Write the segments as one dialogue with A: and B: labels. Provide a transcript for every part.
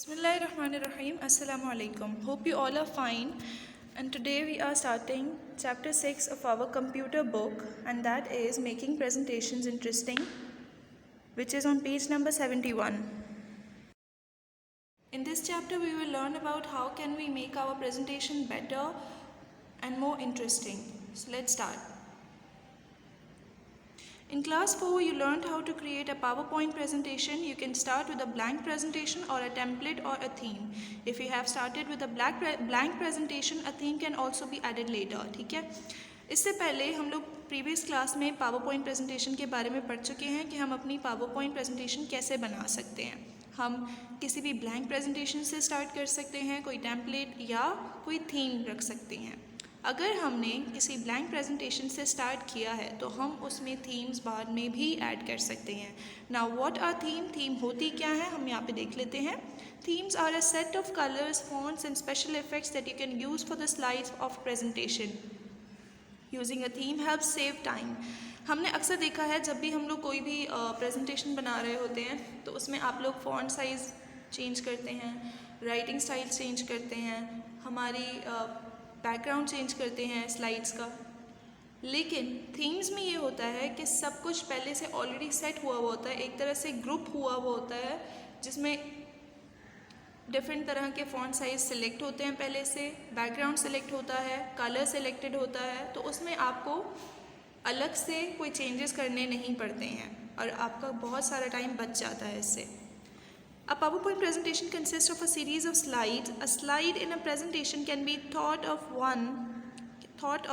A: Bismillahirrahmanirrahim. Assalamu alaikum. Hope you all are fine. And today we are starting chapter 6 of our computer book, and that is making presentations interesting, which is on page number 71. In this chapter we will learn about how can we make our presentation better and more interesting. So let's start. In class 4, you learned how to create a PowerPoint presentation. You can start with a blank presentation or a template or a theme. If you have started with a blank presentation, a theme can also be added later. ठीक है, इससे पहले हम लोग previous class में PowerPoint presentation के बारे में पढ़ चुके हैं कि हम अपनी PowerPoint presentation कैसे बना सकते हैं. हम किसी भी blank presentation से start कर सकते हैं, कोई template या कोई theme रख सकते हैं. अगर हमने किसी ब्लैंक प्रेजेंटेशन से स्टार्ट किया है तो हम उसमें थीम्स बाद में भी ऐड कर सकते हैं. नाउ व्हाट आर थीम होती क्या है हम यहाँ पे देख लेते हैं. Themes are a set of colours, fonts and special effects that you can use for the slides of presentation. Using a theme help save time. हमने अक्सर देखा है जब भी हम लोग कोई भी प्रेजेंटेशन बना रहे होते हैं तो उसमें आप लोग फॉन्ट साइज़ चेंज करते हैं, राइटिंग स्टाइल चेंज करते हैं, हमारी बैकग्राउंड चेंज करते हैं स्लाइड्स का. लेकिन थीम्स में ये होता है कि सब कुछ पहले से ऑलरेडी सेट हुआ हुआ होता है, एक तरह से ग्रुप हुआ हुआ होता है जिसमें डिफरेंट तरह के फॉन्ट साइज सिलेक्ट होते हैं, पहले से बैकग्राउंड सिलेक्ट होता है, कलर सिलेक्टेड होता है. तो उसमें आपको अलग से कोई चेंजेस करने नहीं पड़ते हैं और आपका बहुत सारा टाइम बच जाता है इससे. A PowerPoint presentation consists of a series of slides. A slide in a presentation can be thought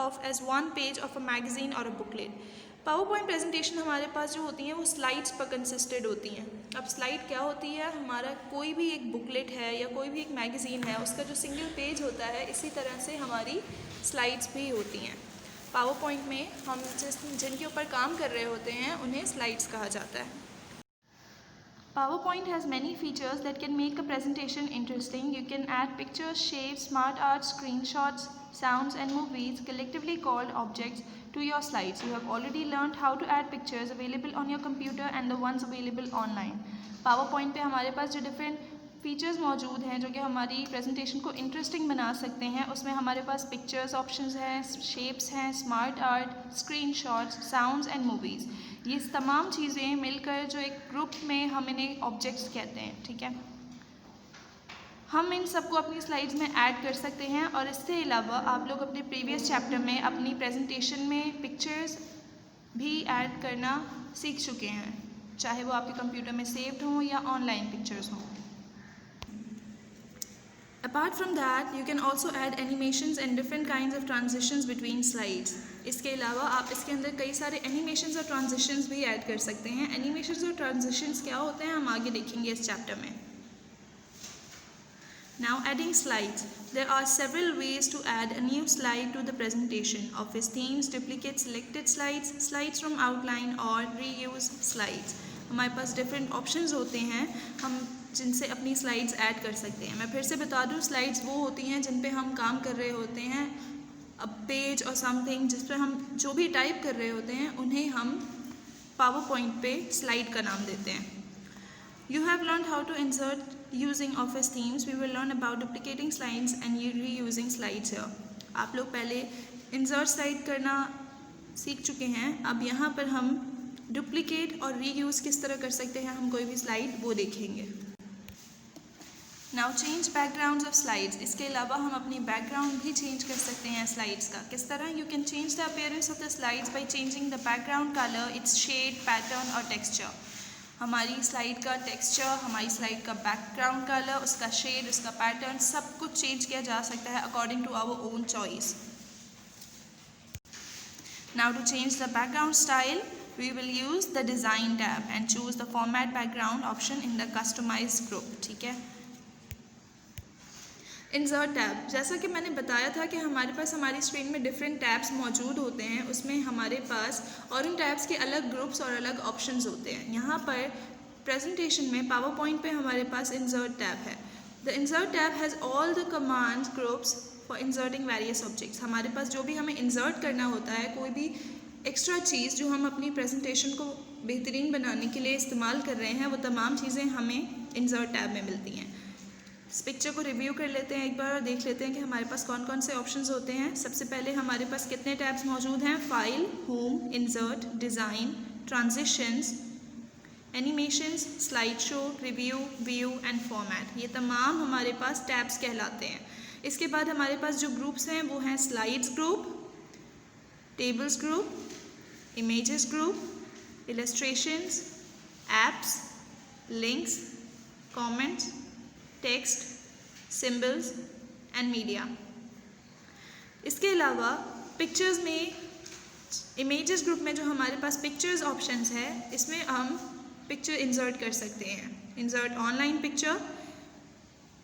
A: of as one page of a magazine or a booklet. PowerPoint presentation हमारे पास जो होती हैं वो slides पर consisted होती हैं. अब slide क्या होती है, हमारा कोई भी एक booklet है या कोई भी एक magazine है, उसका जो single page होता है, इसी तरह से हमारी slides भी होती हैं. PowerPoint में हम जिनके ऊपर काम कर रहे होते हैं उन्हें slides कहा जाता है. PowerPoint has many features that can make a presentation interesting. You can add pictures, shapes, smart art, screenshots, sounds and movies, collectively called objects, to your slides. You have already learned how to add pictures available on your computer and the ones available online. PowerPoint पे हमारे पास जो different features मौजूद हैं जो कि हमारी presentation को interesting बना सकते हैं, उसमें हमारे पास पिक्चर्स ऑप्शंस हैं, शेप्स हैं, smart art, screenshots, sounds and movies. ये तमाम चीज़ें मिलकर जो एक ग्रुप में हम इन्हें ऑब्जेक्ट्स कहते हैं. ठीक है, हम इन सबको अपनी स्लाइड्स में ऐड कर सकते हैं. और इसके अलावा आप लोग अपने प्रीवियस चैप्टर में अपनी प्रेजेंटेशन में पिक्चर्स भी ऐड करना सीख चुके हैं, चाहे वो आपके कंप्यूटर में सेव्ड हों या ऑनलाइन पिक्चर्स हों. Apart from that, you can also add animations and different kinds of transitions between slides. इसके अलावा आप इसके अंदर कई सारे animations और transitions भी ऐड कर सकते हैं. Animations और transitions क्या होते हैं हम आगे देखेंगे इस चैप्टर में. Now adding slides. There are several ways to add a new slide to the presentation. Office themes, duplicate selected slides, slides from outline or reuse slides. हमारे पास डिफरेंट ऑप्शंस होते हैं हम जिनसे अपनी स्लाइड्स ऐड कर सकते हैं. मैं फिर से बता दूं, स्लाइड्स वो होती हैं जिन पे हम काम कर रहे होते हैं, अ पेज और समथिंग जिस पे हम जो भी टाइप कर रहे होते हैं उन्हें हम PowerPoint पे स्लाइड का नाम देते हैं. You have learned how to insert using Office themes. We will learn about duplicating slides and reusing slides here. आप लोग पहले insert slide करना सीख चुके हैं. अब यहाँ पर हम डुप्लिकेट और रीयूज़ किस तरह कर सकते हैं, हम कोई भी स्लाइड वो देखेंगे. Now change backgrounds of slides. इसके अलावा हम अपनी बैकग्राउंड भी चेंज कर सकते हैं स्लाइड्स का. किस तरह? You can change the appearance of the slides by changing the background colour, its shade, pattern और टेक्सचर. हमारी स्लाइड का टेक्सचर, हमारी स्लाइड का बैकग्राउंड कलर, उसका शेड, उसका पैटर्न, सब कुछ चेंज किया जा सकता है according to our own choice. Now to change the background style, we will use the design tab and choose the format background option in the customize group. ठीक है, insert tab. जैसा कि मैंने बताया था कि हमारे पास हमारी स्क्रीन में डिफरेंट टैब्स मौजूद होते हैं, उसमें हमारे पास और उन टैब्स के अलग ग्रुप्स और अलग ऑप्शंस होते हैं. यहाँ पर प्रेजेंटेशन में PowerPoint पे हमारे पास insert tab है. The insert tab has all the commands groups for inserting various objects. हमारे पास जो भी हमें insert करना होता है, कोई भी एक्स्ट्रा चीज़ जो हम अपनी प्रेजेंटेशन को बेहतरीन बनाने के लिए इस्तेमाल कर रहे हैं, वो तमाम चीज़ें हमें इंसर्ट टैब में मिलती हैं. इस पिक्चर को रिव्यू कर लेते हैं एक बार और देख लेते हैं कि हमारे पास कौन कौन से ऑप्शंस होते हैं। सबसे पहले हमारे पास कितने टैब्स मौजूद हैं? File, home, insert, design, transitions, animations, slide show, review, view and format. ये तमाम हमारे पास टैब्स कहलाते हैं। इसके बाद हमारे पास जो ग्रुप्स हैं वो हैं slides group, tables group, images group, illustrations, apps, links, comments, text, symbols and media. इसके अलावा पिक्चर्स में इमेजेस ग्रुप में जो हमारे पास पिक्चर्स ऑप्शंस है, इसमें हम पिक्चर इंसर्ट कर सकते हैं। Insert online picture.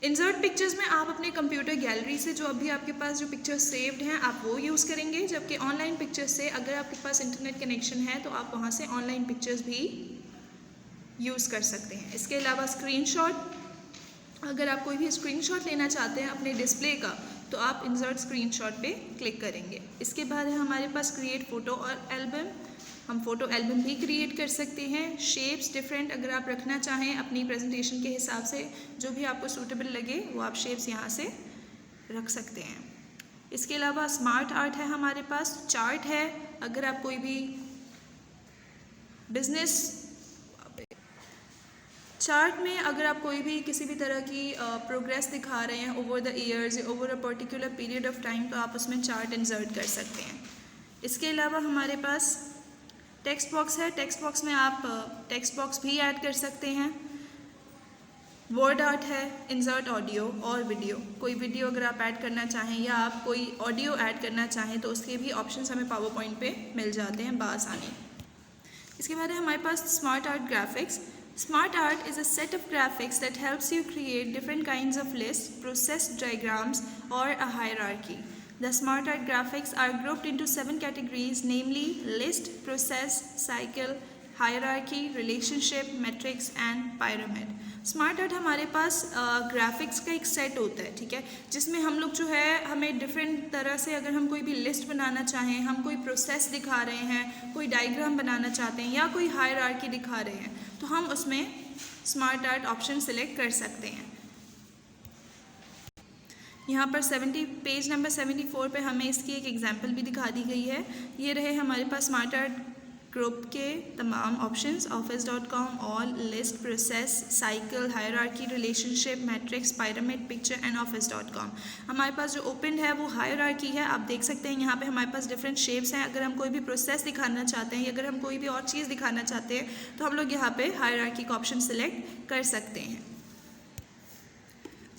A: Insert pictures में आप अपने कंप्यूटर गैलरी से जो अभी आपके पास जो पिक्चर्स सेव्ड हैं आप वो यूज़ करेंगे, जबकि ऑनलाइन पिक्चर्स से अगर आपके पास इंटरनेट कनेक्शन है तो आप वहाँ से ऑनलाइन पिक्चर्स भी यूज़ कर सकते हैं। इसके अलावा स्क्रीनशॉट, अगर आप कोई भी स्क्रीनशॉट लेना चाहते हैं अपने डिस्प्ले का तो आप इंसर्ट स्क्रीनशॉट पे क्लिक करेंगे। इसके बाद है हमारे पास क्रिएट फ़ोटो और एल्बम। हम फ़ोटो एल्बम भी क्रिएट कर सकते हैं। शेप्स डिफरेंट अगर आप रखना चाहें अपनी प्रेजेंटेशन के हिसाब से, जो भी आपको सूटेबल लगे वो आप शेप्स यहाँ से रख सकते हैं। इसके अलावा स्मार्ट आर्ट है हमारे पास, चार्ट है। अगर आप कोई भी बिजनेस चार्ट में अगर आप कोई भी किसी भी तरह की प्रोग्रेस दिखा रहे हैं over the years, over a particular period of time, तो आप उसमें चार्ट इंसर्ट कर सकते हैं। इसके अलावा हमारे पास टेक्स्ट बॉक्स है। टेक्स्ट बॉक्स में आप टेक्स्ट बॉक्स भी ऐड कर सकते हैं। वर्ड आर्ट है, इंसर्ट ऑडियो और वीडियो। कोई वीडियो अगर आप ऐड करना चाहें या आप कोई ऑडियो ऐड करना चाहें तो उसके भी ऑप्शंस हमें पावर पॉइंट पे मिल जाते हैं बआसानी। इसके बाद है हमारे पास smart art graphics. Smart art is a set of graphics that helps you create different kinds of lists, process diagrams, or a hierarchy. The smart art graphics are grouped into 7 categories, namely list, process, cycle, hierarchy, relationship, matrix and pyramid. Smart art हमारे पास graphics का एक set होता है, ठीक है, जिसमें हम लोग जो है हमें डिफरेंट तरह से अगर हम कोई भी लिस्ट बनाना चाहें, हम कोई प्रोसेस दिखा रहे हैं, कोई डायग्राम बनाना चाहते हैं या कोई हायरार्की दिखा रहे हैं तो हम उसमें स्मार्ट आर्ट ऑप्शन सिलेक्ट कर सकते हैं। यहाँ पर पेज नंबर 74 पे हमें इसकी एक एग्जांपल भी दिखा दी गई है। ये रहे हमारे पास स्मार्ट आर्ट ग्रुप के तमाम options, office.com, all, list, process, cycle, hierarchy, relationship, matrix, pyramid, picture and office.com। हमारे पास जो ओपन है वो हायरार्की है। आप देख सकते हैं यहाँ पे हमारे पास डिफरेंट शेप्स हैं। अगर हम कोई भी प्रोसेस दिखाना चाहते हैं या अगर हम कोई भी और चीज़ दिखाना चाहते हैं तो हम लोग यहाँ पे हायरार्की का ऑप्शन सिलेक्ट कर सकते हैं।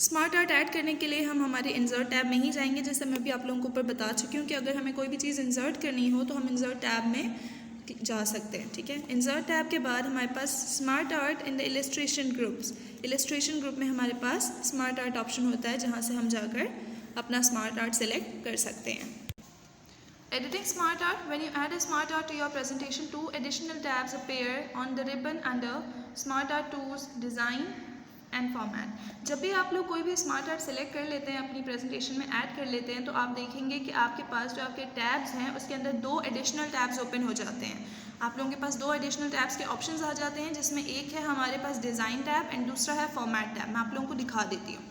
A: स्मार्ट आर्ट ऐड करने के लिए हम हमारे इंसर्ट टैब में ही जाएंगे, जैसे मैं भी आप लोगों को ऊपर बता चुकी हूँ कि अगर हमें कोई भी चीज़ इंसर्ट करनी हो तो हम इंसर्ट टैब में जा सकते हैं, ठीक है। इंसर्ट टैब के बाद हमारे पास smart art in the illustration groups. Illustration group में हमारे पास स्मार्ट आर्ट ऑप्शन होता है जहाँ से हम जाकर अपना स्मार्ट आर्ट सेलेक्ट कर सकते हैं। Editing smart art. When you add a smart art to your presentation, 2 additional tabs appear on the ribbon under Smart Art Tools, Design and Format. जब भी आप लोग कोई भी स्मार्ट आर्ट सेलेक्ट कर लेते हैं, अपनी प्रेजेंटेशन में ऐड कर लेते हैं, तो आप देखेंगे कि आपके पास जो आपके टैब्स हैं उसके अंदर 2 एडिशनल टैब्स ओपन हो जाते हैं। आप लोगों के पास 2 एडिशनल टैब्स के ऑप्शंस आ जाते हैं, जिसमें एक है हमारे पास डिज़ाइन टैब एंड दूसरा है फॉर्मेट टैब। मैं आप लोगों को दिखा देती हूँ।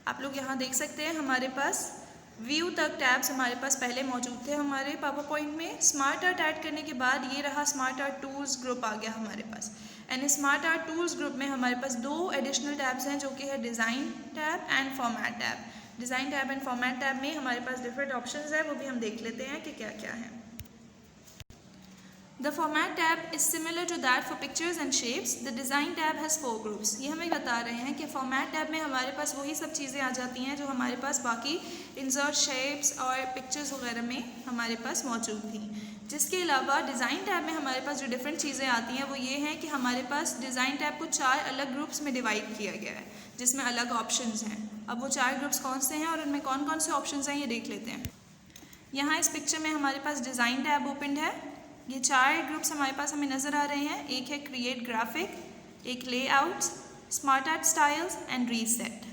A: आप लोग यहाँ देख सकते हैं हमारे पास व्यू तक टैब्स हमारे पास पहले मौजूद थे हमारे पावर पॉइंट में। स्मार्ट आर्ट ऐड करने के बाद ये रहा स्मार्ट आर्ट टूल्स ग्रुप आ गया हमारे पास। And smart art tools group में हमारे पास 2 एडिशनल टैब्स हैं, जो कि है design tab and format tab. Design tab and format tab में हमारे पास डिफरेंट ऑप्शंस है, वो भी हम देख लेते हैं कि क्या क्या है। The format tab is similar to that for pictures and shapes. The design tab has 4 groups. ये हमें बता रहे हैं कि format tab में हमारे पास वही सब चीज़ें आ जाती हैं जो हमारे पास बाकी insert shapes और pictures वगैरह में हमारे पास मौजूद थी। जिसके अलावा डिज़ाइन टैब में हमारे पास जो डिफरेंट चीज़ें आती हैं वो ये हैं कि हमारे पास डिज़ाइन टैब को 4 अलग ग्रुप्स में डिवाइड किया गया है, जिसमें अलग ऑप्शंस हैं। अब वो 4 ग्रुप्स कौन से हैं और उनमें कौन कौन से ऑप्शंस हैं ये देख लेते हैं। यहाँ इस पिक्चर में हमारे पास डिज़ाइन टैब ओपन है। ये 4 ग्रुप्स हमारे पास हमें नज़र आ रहे हैं। एक है क्रिएट ग्राफिक, एक layouts, smart art styles and reset.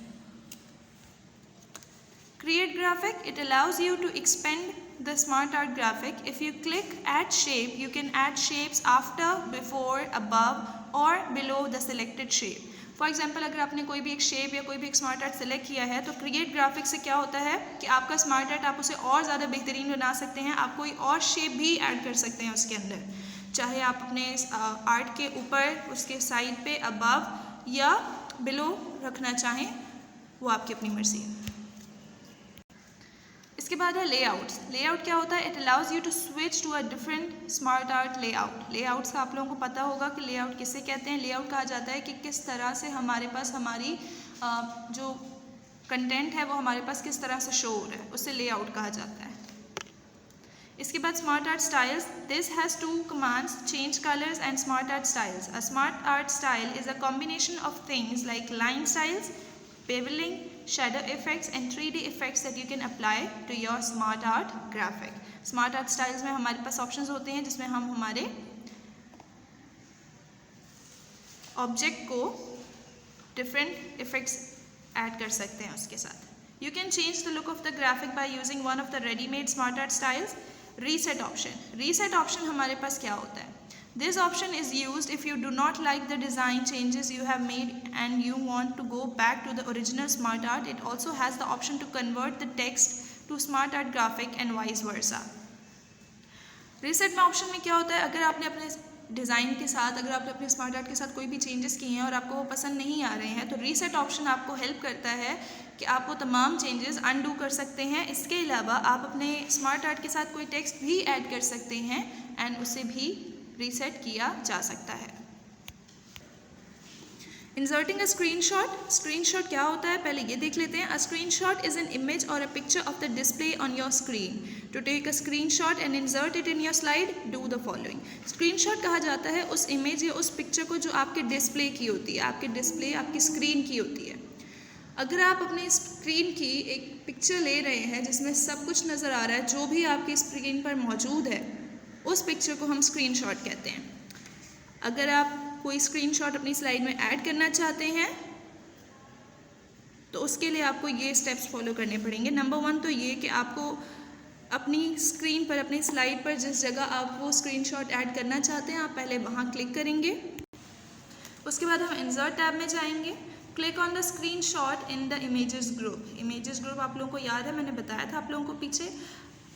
A: Create graphic, it allows you to expand the smart art graphic. If you click add shape, you can add shapes after, before, above or below the selected shape. For example अगर आपने कोई भी एक shape या कोई भी एक smart art select किया है तो क्रिएट ग्राफिक से क्या होता है कि आपका स्मार्ट आर्ट आप उसे और ज़्यादा बेहतरीन बना सकते हैं। आप कोई और शेप भी ऐड कर सकते हैं उसके अंदर, चाहे आप अपने आर्ट के ऊपर, उसके साइड पे, अबव या बिलो रखना चाहें, वो आपकी अपनी मर्जी है। इसके बाद है लेआउट। लेआउट क्या होता है? It allows you to switch to a different smart art layout. Layouts का आप लोगों को पता होगा कि लेआउट किसे कहते हैं। लेआउट कहा जाता है कि किस तरह से हमारे पास हमारी जो कंटेंट है वो हमारे पास किस तरह से शो हो रहा है, उससे लेआउट कहा जाता है। इसके बाद smart art styles. This has two commands, change colours and smart art styles. A smart art style is a combination of things like line styles, beveling, shadow effects and 3D effects that you can apply to your smart art graphic. Smart art styles में हमारे पास options होते हैं जिसमें हम हमारे object को different effects add कर सकते हैं उसके साथ। You can change the look of the graphic by using one of the ready-made smart art styles. Reset option. Reset option हमारे पास क्या होता है? This option is used if you do not like the design changes you have made and you want to go back to the original smart art. It also has the option to convert the text to smart art graphic and vice versa. Reset में option में क्या होता है? अगर आपने अपने design के साथ, अगर आपने अपने स्मार्ट आर्ट के साथ कोई भी चेंजेस किए हैं और आपको वो पसंद नहीं आ रहे हैं तो रीसेट ऑप्शन आपको हेल्प करता है कि आप वो तमाम चेंजेस अनडू कर सकते हैं। इसके अलावा आप अपने स्मार्ट आर्ट के साथ कोई टेक्स्ट भी ऐड कर सकते हैं एंड उसे भी रीसेट किया जा सकता है। Inserting a screenshot. स्क्रीनशॉट क्या होता है पहले ये देख लेते हैं। A screenshot is an image और a picture of the display on your screen. To take a screenshot and insert it in your slide, do the following. Screenshot कहा जाता है उस इमेज या उस पिक्चर को जो आपके डिस्प्ले की होती है, आपके डिस्प्ले आपकी स्क्रीन की होती है। अगर आप अपने स्क्रीन की एक पिक्चर ले रहे हैं जिसमें सब कुछ नज़र आ रहा है, जो भी आपकी स्क्रीन पर मौजूद है, उस पिक्चर को हम स्क्रीनशॉट कहते हैं। अगर आप कोई स्क्रीनशॉट अपनी स्लाइड में ऐड करना चाहते हैं तो उसके लिए आपको ये स्टेप्स फॉलो करने पड़ेंगे। नंबर 1 तो ये कि आपको अपनी स्क्रीन पर, अपनी स्लाइड पर जिस जगह आप वो स्क्रीनशॉट ऐड करना चाहते हैं, आप पहले वहाँ क्लिक करेंगे। उसके बाद हम इंसर्ट टैब में जाएंगे। Click on the screenshot in the images group. Images group आप लोगों को याद है, मैंने बताया था आप लोगों को पीछे।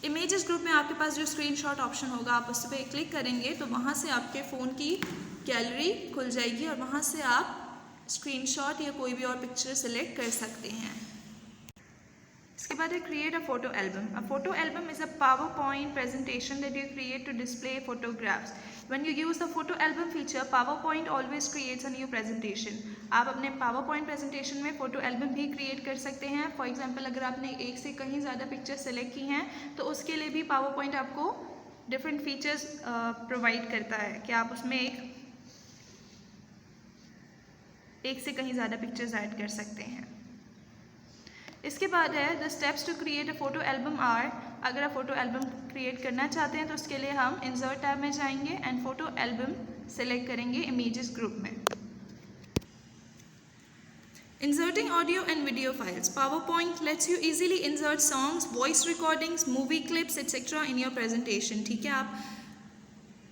A: इमेजेस ग्रुप में आपके पास जो स्क्रीनशॉट ऑप्शन होगा, आप उस पर क्लिक करेंगे तो वहाँ से आपके फ़ोन की गैलरी खुल जाएगी और वहाँ से आप स्क्रीनशॉट या कोई भी और पिक्चर सेलेक्ट कर सकते हैं। इसके बाद है create a photo album. A photo album is a power point presentation that you create to display photographs. When you use the photo album feature, PowerPoint always creates a new presentation. आप अपने PowerPoint presentation में photo album भी create कर सकते हैं। For example अगर आपने एक से कहीं ज़्यादा पिक्चर सेलेक्ट की हैं तो उसके लिए भी PowerPoint आपको डिफरेंट फीचर्स प्रोवाइड करता है कि आप उसमें एक से कहीं ज़्यादा पिक्चर्स ऐड कर सकते हैं। इसके बाद है the steps to create a photo album are. अगर आप फोटो एल्बम क्रिएट करना चाहते हैं तो उसके लिए हम इंसर्ट टैब में जाएंगे एंड फोटो एल्बम सेलेक्ट करेंगे इमेजेस ग्रुप में। Inserting audio and video files. PowerPoint lets you easily insert songs, voice recordings, movie clips, etc. in your presentation. ठीक है, आप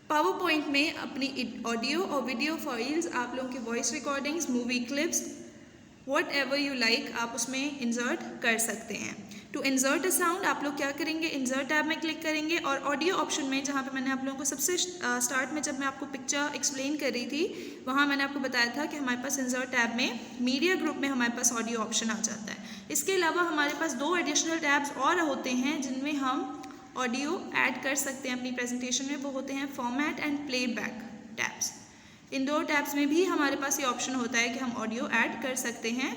A: PowerPoint में अपनी ऑडियो और वीडियो फाइल्स, आप लोगों की voice recordings, movie clips, whatever you like, आप उसमें इंसर्ट कर सकते हैं। टू इंसर्ट अ साउंड आप लोग क्या करेंगे, इंसर्ट टैब में क्लिक करेंगे और ऑडियो ऑप्शन में, जहाँ पे मैंने आप लोगों को सबसे स्टार्ट में जब मैं आपको पिक्चर एक्सप्लेन कर रही थी, वहाँ मैंने आपको बताया था कि हमारे पास इंसर्ट टैब में मीडिया ग्रुप में हमारे पास ऑडियो ऑप्शन आ जाता है। इसके अलावा हमारे पास 2 एडिशनल टैब्स और होते हैं जिनमें हम ऑडियो ऐड कर सकते हैं अपनी प्रेजेंटेशन में। वो होते हैं format and playback tabs. In 2 tabs में भी हमारे पास ये ऑप्शन होता है कि हम ऑडियो ऐड कर सकते हैं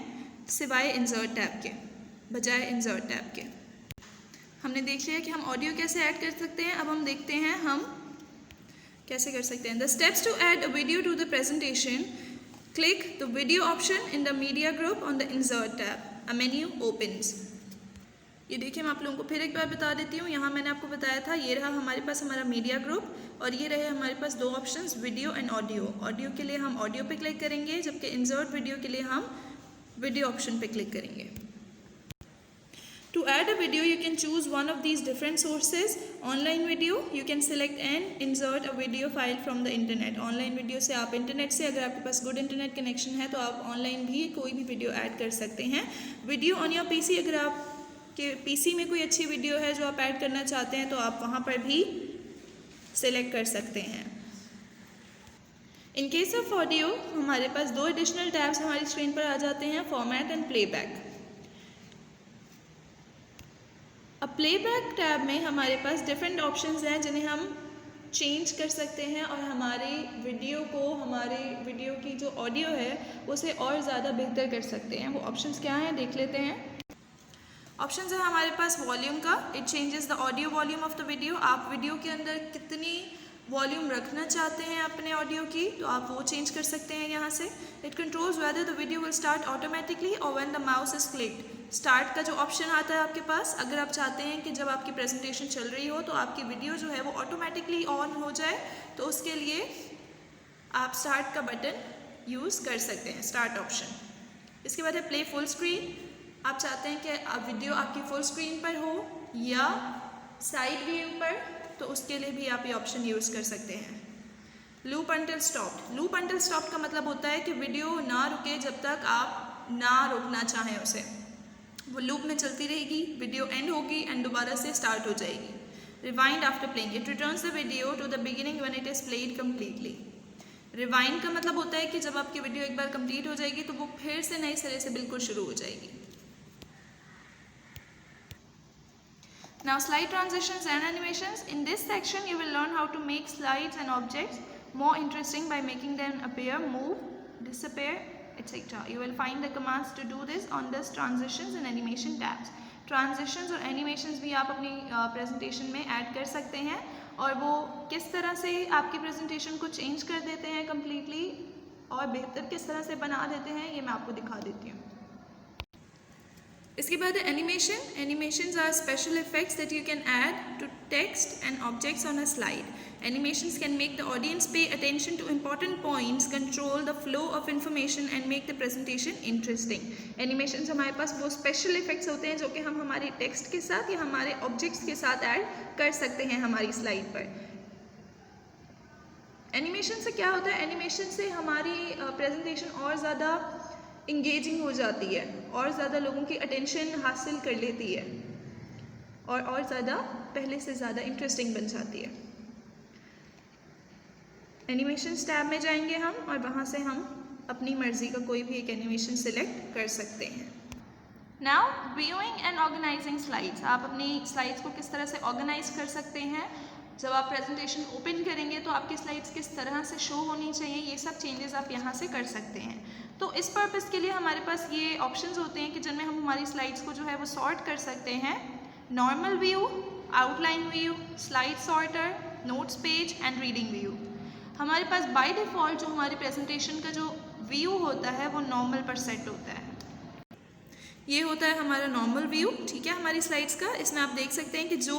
A: सिवाय इंसर्ट टैब के, बजाय इंसर्ट टैब के। हमने देख लिया कि हम ऑडियो कैसे ऐड कर सकते हैं। अब हम देखते हैं हम कैसे कर सकते हैं। The steps to add a video to the presentation, click the video option in the media group on the insert tab, a menu opens. ये देखिए, मैं आप लोगों को फिर एक बार बता देती हूँ। यहाँ मैंने आपको बताया था, ये रहा हमारे पास हमारा मीडिया ग्रुप और ये रहे हमारे पास 2 options, video and audio. Audio के लिए हम ऑडियो पे क्लिक करेंगे, जबकि इंसर्ट वीडियो के लिए हम वीडियो ऑप्शन पे क्लिक करेंगे। To add a video, you can choose one of these different sources. Online video, you can select and insert a video file from the internet. Online video से आप internet से, अगर आपके पास good internet connection है तो आप online भी कोई भी वीडियो ऐड कर सकते हैं. वीडियो ऑन योर पीसी, अगर आपके पीसी में कोई अच्छी वीडियो है जो आप ऐड करना चाहते हैं तो आप वहाँ पर भी सेलेक्ट कर सकते हैं. इन केस ऑफ ऑडियो, हमारे पास दो एडिशनल टैब्स हमारी स्क्रीन पर आ जाते हैं, फॉर्मेट एंड प्लेबैक. अब प्लेबैक टैब में हमारे पास डिफरेंट ऑप्शंस हैं जिन्हें हम चेंज कर सकते हैं और हमारे वीडियो की जो ऑडियो है उसे और ज़्यादा बेहतर कर सकते हैं. वो ऑप्शंस क्या हैं देख लेते हैं. ऑप्शंस है हमारे पास वॉल्यूम का. It changes the audio volume of the video. आप वीडियो के अंदर कितनी वॉल्यूम रखना चाहते हैं अपने ऑडियो की तो आप वो चेंज कर सकते हैं यहाँ से. It controls whether the video will start automatically और when the mouse is clicked. Start का जो ऑप्शन आता है आपके पास, अगर आप चाहते हैं कि जब आपकी प्रेजेंटेशन चल रही हो तो आपकी वीडियो जो है वो ऑटोमेटिकली ऑन हो जाए तो उसके लिए आप स्टार्ट का बटन यूज़ कर सकते हैं, स्टार्ट ऑप्शन. इसके बाद है प्ले फुल स्क्रीन. आप चाहते हैं कि वीडियो आपकी फुल स्क्रीन पर हो या साइड व्यू पर तो उसके लिए भी आप ये ऑप्शन यूज़ कर सकते हैं. Loop until stopped. Loop until stopped का मतलब होता है कि वीडियो ना रुके जब तक आप ना रोकना चाहें उसे. वो लूप में चलती रहेगी, वीडियो एंड होगी एंड दोबारा से स्टार्ट हो जाएगी. Rewind after playing. It returns the video to the beginning when it is played completely. Rewind का मतलब होता है कि जब आपकी वीडियो एक बार कंप्लीट हो जाएगी तो वो फिर से नए सिरे से बिल्कुल शुरू हो जाएगी. Now slide transitions and animations. In this section you will learn how to make slides and objects more interesting by making them appear, move, disappear, etc. You will find the commands to do this on this transitions and animation tabs. Transitions और animations भी आप अपनी presentation में add कर सकते हैं और वो किस तरह से आपकी presentation को change कर देते हैं completely और बेहतर किस तरह से बना देते हैं ये मैं आपको दिखा देती हूँ. इसके बाद animation. Animations are special effects that you can add to text and objects on a slide. Animations can make the audience pay attention to important points, control the flow of information and make the presentation interesting. Animations हमारे पास वो special effects होते हैं जो कि हम हमारे text के साथ या हमारे objects के साथ ऐड कर सकते हैं हमारी slide पर. Animation से क्या होता है? Animation से हमारी presentation और ज़्यादा engaging हो जाती है और ज़्यादा लोगों की attention हासिल कर लेती है और ज़्यादा पहले से ज़्यादा interesting बन जाती है. एनिमेशंस टैब में जाएंगे हम और वहाँ से हम अपनी मर्ज़ी का कोई भी एक एनिमेशन सिलेक्ट कर सकते हैं. Now viewing and organising slides. आप अपनी स्लाइड्स को किस तरह से ऑर्गेनाइज कर सकते हैं. जब आप प्रेजेंटेशन ओपन करेंगे तो आपकी स्लाइड्स किस तरह से शो होनी चाहिए, ये सब चेंजेस आप यहाँ से कर सकते हैं. तो इस पर्पज़ के लिए हमारे पास ये ऑप्शंस होते हैं कि जिनमें हम हमारी स्लाइड्स को जो है वो सॉर्ट कर सकते हैं. Normal view, outline view, slide sorter, notes page and reading view. हमारे पास बाय डिफ़ॉल्ट जो हमारी प्रेजेंटेशन का जो व्यू होता है वो नॉर्मल पर सेट होता है. ये होता है हमारा नॉर्मल व्यू, ठीक है, हमारी स्लाइड्स का. इसमें आप देख सकते हैं कि जो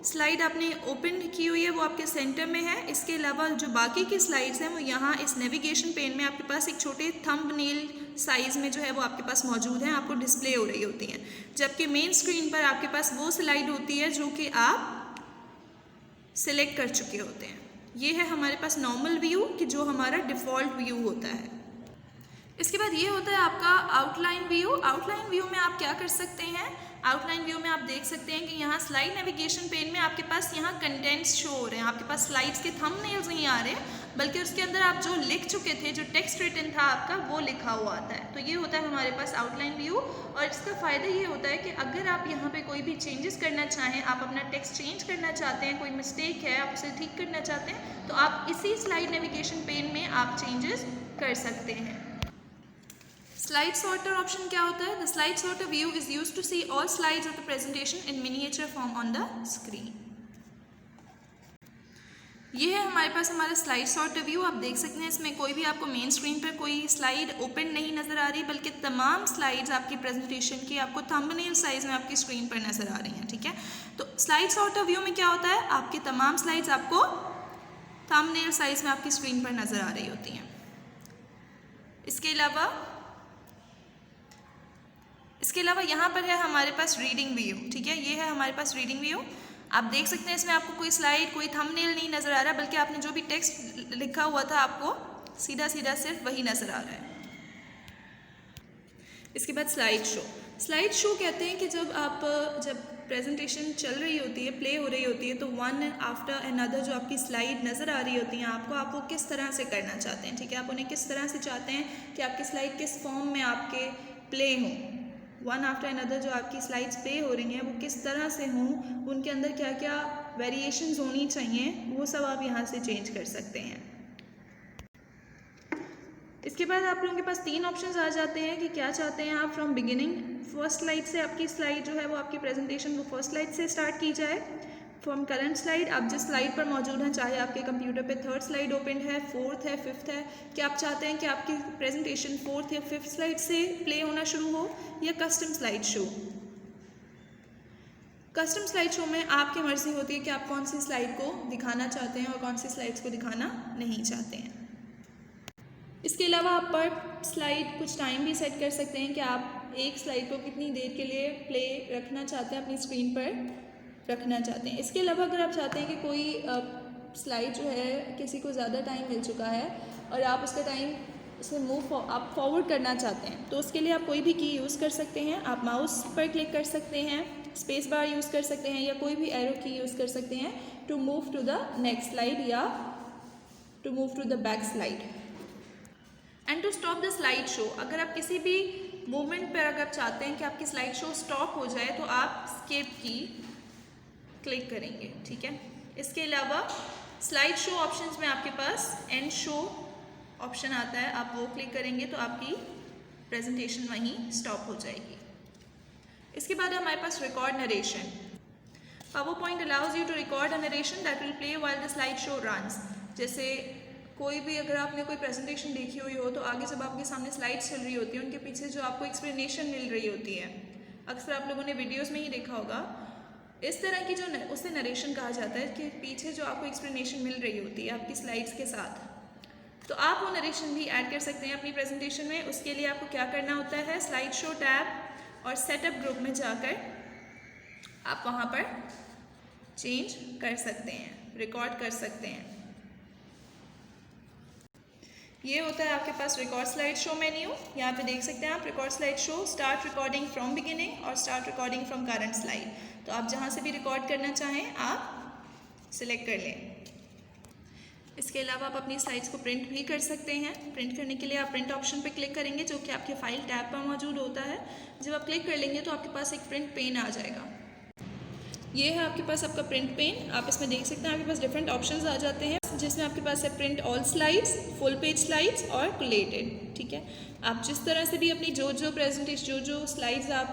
A: स्लाइड आपने ओपन की हुई है वो आपके सेंटर में है. इसके अलावा जो बाकी की स्लाइड्स हैं वो यहाँ इस नेविगेशन पेन में आपके पास एक छोटे थंबनेल साइज़ में जो है वो आपके पास मौजूद हैं, आपको डिस्प्ले हो रही होती हैं. जबकि मेन स्क्रीन पर आपके पास वो स्लाइड होती है जो कि आप सिलेक्ट कर चुके होते हैं. ये है हमारे पास नॉर्मल व्यू कि जो हमारा डिफ़ॉल्ट व्यू होता है. इसके बाद ये होता है आपका आउटलाइन व्यू. आउटलाइन व्यू में आप क्या कर सकते हैं. आउटलाइन व्यू में आप देख सकते हैं कि यहाँ स्लाइड नेविगेशन पेन में आपके पास यहाँ कंटेंट्स शो हो रहे हैं. आपके पास स्लाइड्स के थंबनेल्स नहीं आ रहे बल्कि उसके अंदर आप जो लिख चुके थे, जो टेक्स्ट रिटन था आपका, वो लिखा हुआ आता है. तो ये होता है हमारे पास आउटलाइन व्यू. और इसका फ़ायदा ये होता है कि अगर आप यहाँ पे कोई भी चेंजेस करना चाहें, आप अपना टेक्स्ट चेंज करना चाहते हैं, कोई मिस्टेक है आप उसे ठीक करना चाहते हैं, तो आप इसी स्लाइड नेविगेशन पेन में आप चेंजेस कर सकते हैं. स्लाइड सॉर्टर ऑप्शन क्या होता है. The slide sorter view is used to see all slides of the presentation in miniature form on the screen. ये है हमारे पास हमारा स्लाइड सॉर्टर व्यू. आप देख सकते हैं इसमें कोई भी आपको मेन स्क्रीन पर कोई स्लाइड ओपन नहीं नज़र आ रही बल्कि तमाम स्लाइड्स आपकी प्रेजेंटेशन की आपको थंबनेल साइज़ में आपकी स्क्रीन पर नज़र आ रही हैं, ठीक है. तो स्लाइड सॉर्टर व्यू में क्या होता है, आपकी तमाम स्लाइड्स आपको थंबनेल साइज़ में आपकी स्क्रीन पर नज़र आ रही होती हैं. इसके अलावा यहाँ पर है हमारे पास रीडिंग व्यू, ठीक है, ये है हमारे पास रीडिंग व्यू। आप देख सकते हैं इसमें आपको कोई स्लाइड, कोई थंबनेल नहीं नज़र आ रहा, बल्कि आपने जो भी टेक्स्ट लिखा हुआ था आपको सीधा सीधा सिर्फ वही नज़र आ रहा है। इसके बाद स्लाइड शो। स्लाइड शो कहते हैं कि जब प्रेजेंटेशन चल रही होती है, प्ले हो रही होती है, तो वन आफ्टर अनदर जो आपकी स्लाइड नज़र आ रही होती हैं आपको, आप वो किस तरह से करना चाहते हैं, ठीक है, आप उन्हें किस तरह से चाहते हैं कि आपकी स्लाइड किस फॉर्म में आपके प्ले हों, वन आफ्टर अनदर जो आपकी स्लाइड्स प्ले हो रही हैं वो किस तरह से हों, उनके अंदर क्या क्या वेरिएशंस होनी चाहिए, वो सब आप यहाँ से चेंज कर सकते हैं। इसके बाद आप लोगों के पास 3 ऑप्शंस आ जाते हैं कि क्या चाहते हैं आप फ्रॉम बिगिनिंग, फर्स्ट स्लाइड से आपकी स्लाइड जो है वो आपकी प्रेजेंटेशन वो फर्स्ट स्लाइड से स्टार्ट की जाए, फ्रॉम करंट स्लाइड आप जिस स्लाइड पर मौजूद हैं, चाहे आपके कंप्यूटर पे 3rd स्लाइड ओपन है, 4th है, 5th है, कि आप चाहते हैं कि आपकी प्रेजेंटेशन 4th या 5th स्लाइड से प्ले होना शुरू हो या custom slide show. Custom slide show में आपकी मर्जी होती है कि आप कौन सी स्लाइड को दिखाना चाहते हैं और कौन सी स्लाइड्स को दिखाना नहीं चाहते हैं। इसके अलावा आप पर स्लाइड कुछ टाइम भी सेट कर सकते हैं कि आप एक स्लाइड को कितनी देर के लिए प्ले रखना चाहते हैं, अपनी स्क्रीन पर रखना चाहते हैं। इसके अलावा अगर आप चाहते हैं कि कोई स्लाइड जो है किसी को ज़्यादा टाइम मिल चुका है और आप उसका टाइम उसे आप फॉरवर्ड करना चाहते हैं, तो उसके लिए आप कोई भी की यूज़ कर सकते हैं। आप माउस पर क्लिक कर सकते हैं, स्पेस बार यूज़ कर सकते हैं या कोई भी एरो की यूज़ कर सकते हैं to move to the next slide या to move to the back slide. And to stop the slide show, अगर आप किसी भी मोमेंट पर अगर चाहते हैं कि आपकी स्लाइड शो स्टॉप हो जाए तो आप स्किप की क्लिक करेंगे, ठीक है। इसके अलावा स्लाइड शो ऑप्शंस में आपके पास एंड शो ऑप्शन आता है, आप वो क्लिक करेंगे तो आपकी प्रेजेंटेशन वहीं स्टॉप हो जाएगी। इसके बाद हमारे पास record narration. PowerPoint allows you to record a narration that will play while the slide show runs। जैसे कोई भी अगर आपने कोई प्रेजेंटेशन देखी हुई हो तो आगे जब आपके सामने स्लाइड्स चल रही होती है उनके पीछे जो आपको एक्सप्लेनेशन मिल रही होती है, अक्सर आप लोगों ने वीडियोस में ही देखा होगा, इस तरह की जो उसे नरेशन कहा जाता है कि पीछे जो आपको एक्सप्लेनेशन मिल रही होती है आपकी स्लाइड्स के साथ, तो आप वो नरेशन भी ऐड कर सकते हैं अपनी प्रेजेंटेशन में। उसके लिए आपको क्या करना होता है, स्लाइड शो टैब और सेटअप ग्रुप में जाकर आप वहाँ पर चेंज कर सकते हैं, रिकॉर्ड कर सकते हैं। ये होता है आपके पास रिकॉर्ड स्लाइड शो मेन्यू। यहाँ पे देख सकते हैं आप record slide show, start recording from beginning और start recording from current slide. तो आप जहाँ से भी रिकॉर्ड करना चाहें आप सिलेक्ट कर लें। इसके अलावा आप अपनी स्लाइड्स को प्रिंट भी कर सकते हैं। प्रिंट करने के लिए आप प्रिंट ऑप्शन पर क्लिक करेंगे जो कि आपके फाइल टैब पर मौजूद होता है। जब आप क्लिक कर लेंगे तो आपके पास एक प्रिंट पेन आ जाएगा। ये है आपके पास आपका प्रिंट पेन। आप इसमें देख सकते हैं आपके पास डिफरेंट ऑप्शंस आ जाते हैं, जिसमें आपके पास है print all slides, full page slides और कोलेटेड, ठीक है। आप जिस तरह से भी अपनी जो प्रेजेंटेशन जो स्लाइड्स आप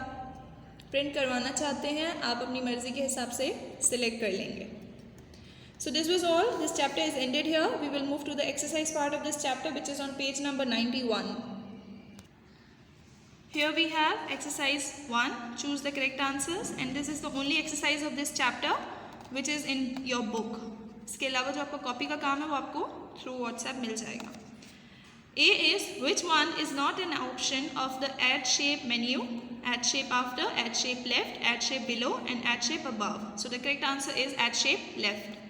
A: प्रिंट करवाना चाहते हैं आप अपनी मर्जी के हिसाब से सिलेक्ट कर लेंगे। So this was all. This chapter is ended here. We will move to the exercise part of this chapter, which is on page number 91. Here we have exercise 1. Choose the correct answers, and this is the only exercise of this chapter which is in your book. इसके अलावा जो आपका copy का काम है वो आपको through WhatsApp मिल जाएगा। A is which one is not an option of the add shape menu? Add shape after, add shape left, add shape below, and add shape above. So the correct answer is add shape left.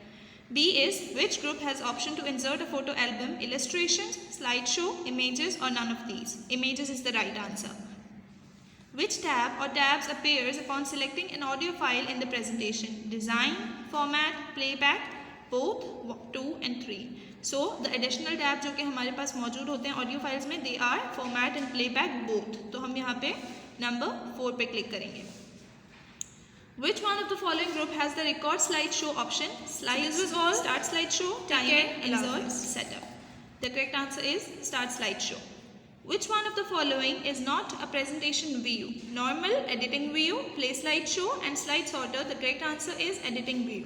A: B is which group has option to insert a photo album, illustrations, slideshow, images, or none of these? Images is the right answer. Which tab or tabs appears upon selecting an audio file in the presentation? Design, format, playback, both, 2 and 3. So the additional tab जो कि हमारे पास मौजूद होते हैं audio files में, they are format and playback both. तो हम यहाँ पे नंबर 4 पे क्लिक करेंगे। Which one of the following group has the record slideshow option? Slides was all, start slideshow, timer, insert, setup. The correct answer is start slideshow. Which one of the following is not a presentation view? Normal, editing view, play slideshow, and slide sorter. The correct answer is editing view.